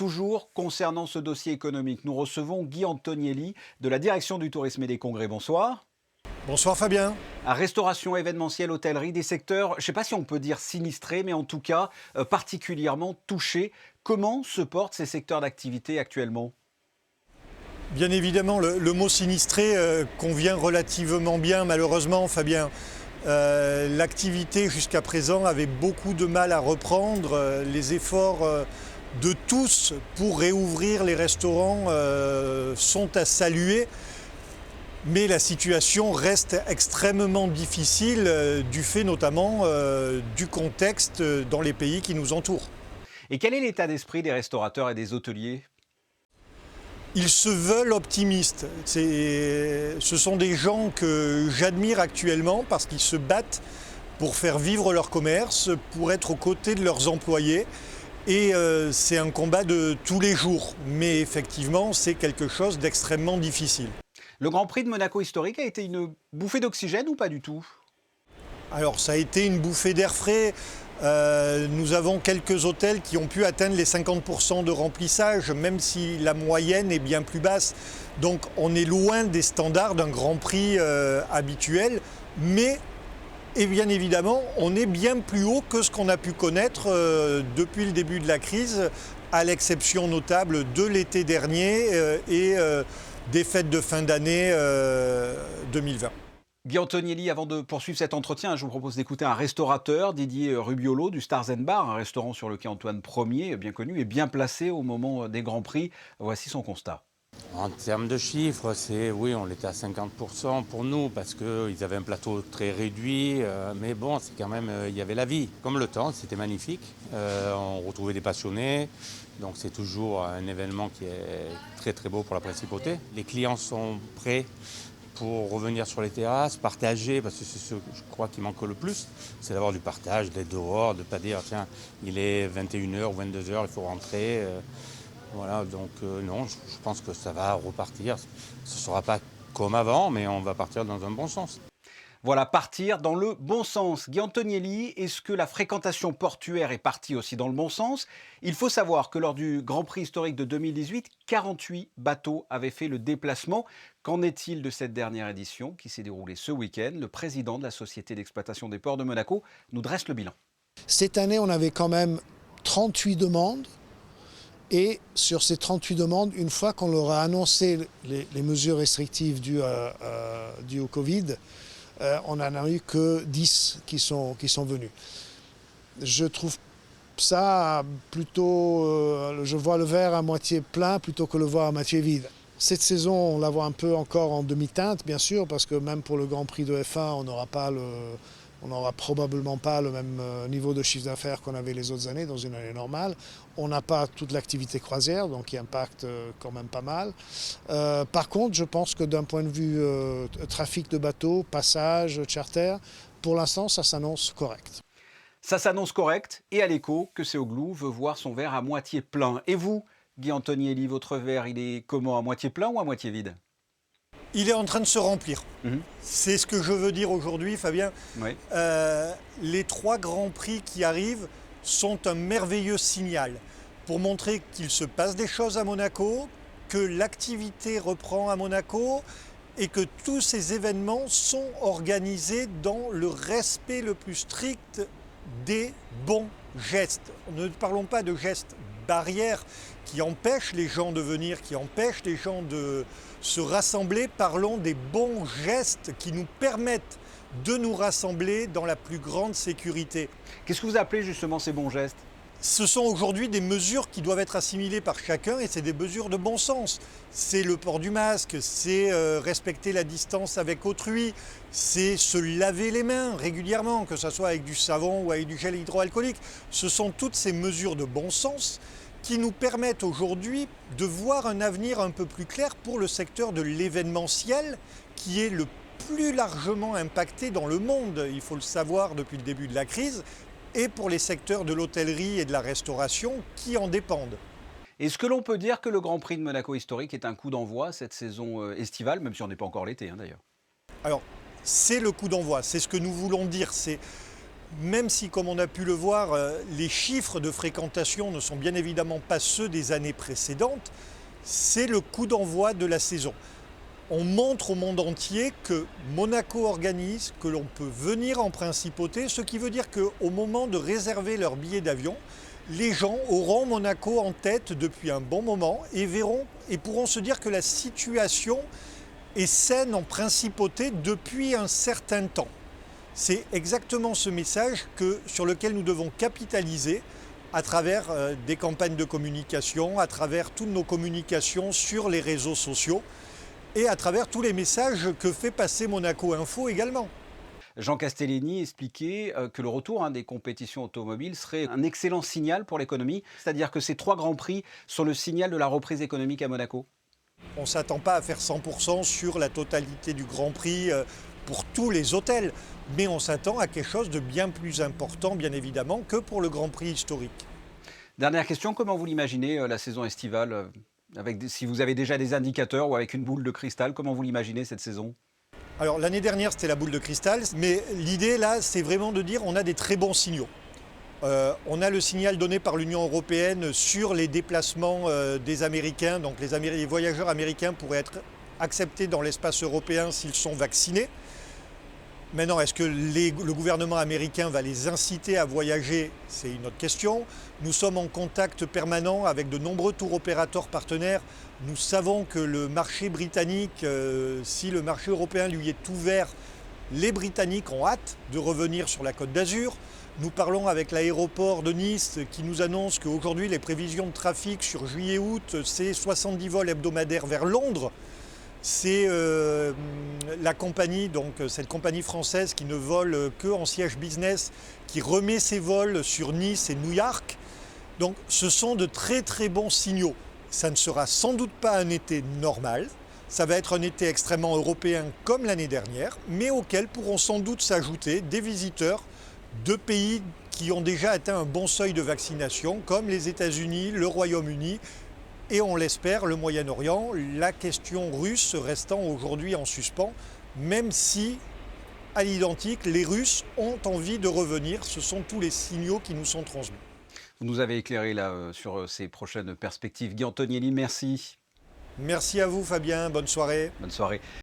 toujours concernant ce dossier économique, nous recevons Guy Antonielli de la Direction du tourisme et des congrès. Bonsoir. Bonsoir Fabien. À restauration, événementielle, hôtellerie, des secteurs, je ne sais pas si on peut dire sinistrés, mais en tout cas particulièrement touchés. Comment se portent ces secteurs d'activité actuellement ? Bien évidemment, le mot sinistré convient relativement bien, malheureusement Fabien. L'activité jusqu'à présent avait beaucoup de mal à reprendre. Les efforts de tous pour réouvrir les restaurants sont à saluer. Mais la situation reste extrêmement difficile du fait notamment du contexte dans les pays qui nous entourent. Et quel est l'état d'esprit des restaurateurs et des hôteliers ? Ils se veulent optimistes. Ce sont des gens que j'admire actuellement parce qu'ils se battent pour faire vivre leur commerce, pour être aux côtés de leurs employés. Et c'est un combat de tous les jours. Mais effectivement, c'est quelque chose d'extrêmement difficile. Le Grand Prix de Monaco historique a été une bouffée d'oxygène ou pas du tout ? Alors ça a été une bouffée d'air frais. Nous avons quelques hôtels qui ont pu atteindre les 50% de remplissage, même si la moyenne est bien plus basse. Donc on est loin des standards d'un Grand Prix habituel, mais et bien évidemment, on est bien plus haut que ce qu'on a pu connaître depuis le début de la crise, à l'exception notable de l'été dernier et des fêtes de fin d'année 2020. Guy Antonielli, avant de poursuivre cet entretien, je vous propose d'écouter un restaurateur, Didier Rubiolo, du Stars & Bar, un restaurant sur le quai Antoine Ier, bien connu et bien placé au moment des Grands Prix. Voici son constat. En termes de chiffres, oui, on était à 50% pour nous parce qu'ils avaient un plateau très réduit. Mais bon, c'est quand même, il y avait la vie. Comme le temps, c'était magnifique. On retrouvait des passionnés. Donc c'est toujours un événement qui est très très beau pour la principauté. Les clients sont prêts pour revenir sur les terrasses, partager, parce que c'est ce que je crois qui manque le plus, c'est d'avoir du partage, d'être dehors, de ne pas dire tiens, il est 21h ou 22h, il faut rentrer. Voilà, donc non, je pense que ça va repartir. Ce ne sera pas comme avant, mais on va partir dans un bon sens. Voilà, partir dans le bon sens. Guy Antonielli, est-ce que la fréquentation portuaire est partie aussi dans le bon sens ? Il faut savoir que lors du Grand Prix historique de 2018, 48 bateaux avaient fait le déplacement. Qu'en est-il de cette dernière édition qui s'est déroulée ce week-end ? Le président de la Société d'exploitation des ports de Monaco nous dresse le bilan. Cette année, on avait quand même 38 demandes. Et sur ces 38 demandes, une fois qu'on leur a annoncé les mesures restrictives dues au Covid, on n'en a eu que 10 qui sont venus. Je trouve ça plutôt, je vois le verre à moitié plein plutôt que le voir à moitié vide. Cette saison, on la voit un peu encore en demi-teinte, bien sûr, parce que même pour le Grand Prix de F1, on n'aura probablement pas le même niveau de chiffre d'affaires qu'on avait les autres années dans une année normale. On n'a pas toute l'activité croisière, donc qui impacte quand même pas mal. Par contre, je pense que d'un point de vue trafic de bateaux, passage, charter, pour l'instant, ça s'annonce correct. Ça s'annonce correct et à l'écho que Séoglou veut voir son verre à moitié plein. Et vous, Guy Antonielli, votre verre, il est comment, à moitié plein ou à moitié vide ? Il est en train de se remplir. C'est ce que je veux dire aujourd'hui, Fabien. Oui. Les 3 Grands Prix qui arrivent sont un merveilleux signal pour montrer qu'il se passe des choses à Monaco, que l'activité reprend à Monaco et que tous ces événements sont organisés dans le respect le plus strict des bons gestes. Ne parlons pas de gestes barrières qui empêchent les gens de venir, qui empêchent les gens de se rassembler. Parlons des bons gestes qui nous permettent de nous rassembler dans la plus grande sécurité. Qu'est-ce que vous appelez justement ces bons gestes ? Ce sont aujourd'hui des mesures qui doivent être assimilées par chacun et c'est des mesures de bon sens. C'est le port du masque, c'est respecter la distance avec autrui, c'est se laver les mains régulièrement, que ce soit avec du savon ou avec du gel hydroalcoolique. Ce sont toutes ces mesures de bon sens qui nous permettent aujourd'hui de voir un avenir un peu plus clair pour le secteur de l'événementiel qui est le plus largement impacté dans le monde, il faut le savoir depuis le début de la crise, et pour les secteurs de l'hôtellerie et de la restauration qui en dépendent. Est-ce que l'on peut dire que le Grand Prix de Monaco historique est un coup d'envoi cette saison estivale, même si on n'est pas encore l'été d'ailleurs ? Alors, c'est le coup d'envoi, c'est ce que nous voulons dire. même si, comme on a pu le voir, les chiffres de fréquentation ne sont bien évidemment pas ceux des années précédentes, c'est le coup d'envoi de la saison. On montre au monde entier que Monaco organise, que l'on peut venir en principauté, ce qui veut dire qu'au moment de réserver leur billet d'avion, les gens auront Monaco en tête depuis un bon moment et verront et pourront se dire que la situation est saine en principauté depuis un certain temps. C'est exactement ce message sur lequel nous devons capitaliser à travers des campagnes de communication, à travers toutes nos communications sur les réseaux sociaux et à travers tous les messages que fait passer Monaco Info également. Jean Castellini expliquait que le retour des compétitions automobiles serait un excellent signal pour l'économie, c'est-à-dire que ces 3 grands prix sont le signal de la reprise économique à Monaco. On ne s'attend pas à faire 100% sur la totalité du Grand Prix pour tous les hôtels, mais on s'attend à quelque chose de bien plus important, bien évidemment, que pour le Grand Prix historique. Dernière question, comment vous l'imaginez la saison estivale si vous avez déjà des indicateurs ou avec une boule de cristal, comment vous l'imaginez cette saison? Alors l'année dernière c'était la boule de cristal, mais l'idée là c'est vraiment de dire on a des très bons signaux. On a le signal donné par l'Union européenne sur les déplacements des Américains, donc les voyageurs américains pourraient être acceptés dans l'espace européen s'ils sont vaccinés. Maintenant, est-ce que le gouvernement américain va les inciter à voyager? C'est une autre question. Nous sommes en contact permanent avec de nombreux tour opérateurs partenaires. Nous savons que le marché britannique, si le marché européen lui est ouvert, les Britanniques ont hâte de revenir sur la Côte d'Azur. Nous parlons avec l'aéroport de Nice qui nous annonce qu'aujourd'hui les prévisions de trafic sur juillet-août, c'est 70 vols hebdomadaires vers Londres. C'est la compagnie, donc cette compagnie française qui ne vole que en siège business, qui remet ses vols sur Nice et New York. Donc ce sont de très très bons signaux. Ça ne sera sans doute pas un été normal, ça va être un été extrêmement européen comme l'année dernière, mais auquel pourront sans doute s'ajouter des visiteurs de pays qui ont déjà atteint un bon seuil de vaccination, comme les États-Unis, le Royaume-Uni, et on l'espère, le Moyen-Orient, la question russe restant aujourd'hui en suspens, même si, à l'identique, les Russes ont envie de revenir. Ce sont tous les signaux qui nous sont transmis. Vous nous avez éclairé là sur ces prochaines perspectives. Guy Antonielli, merci. Merci à vous Fabien, bonne soirée. Bonne soirée.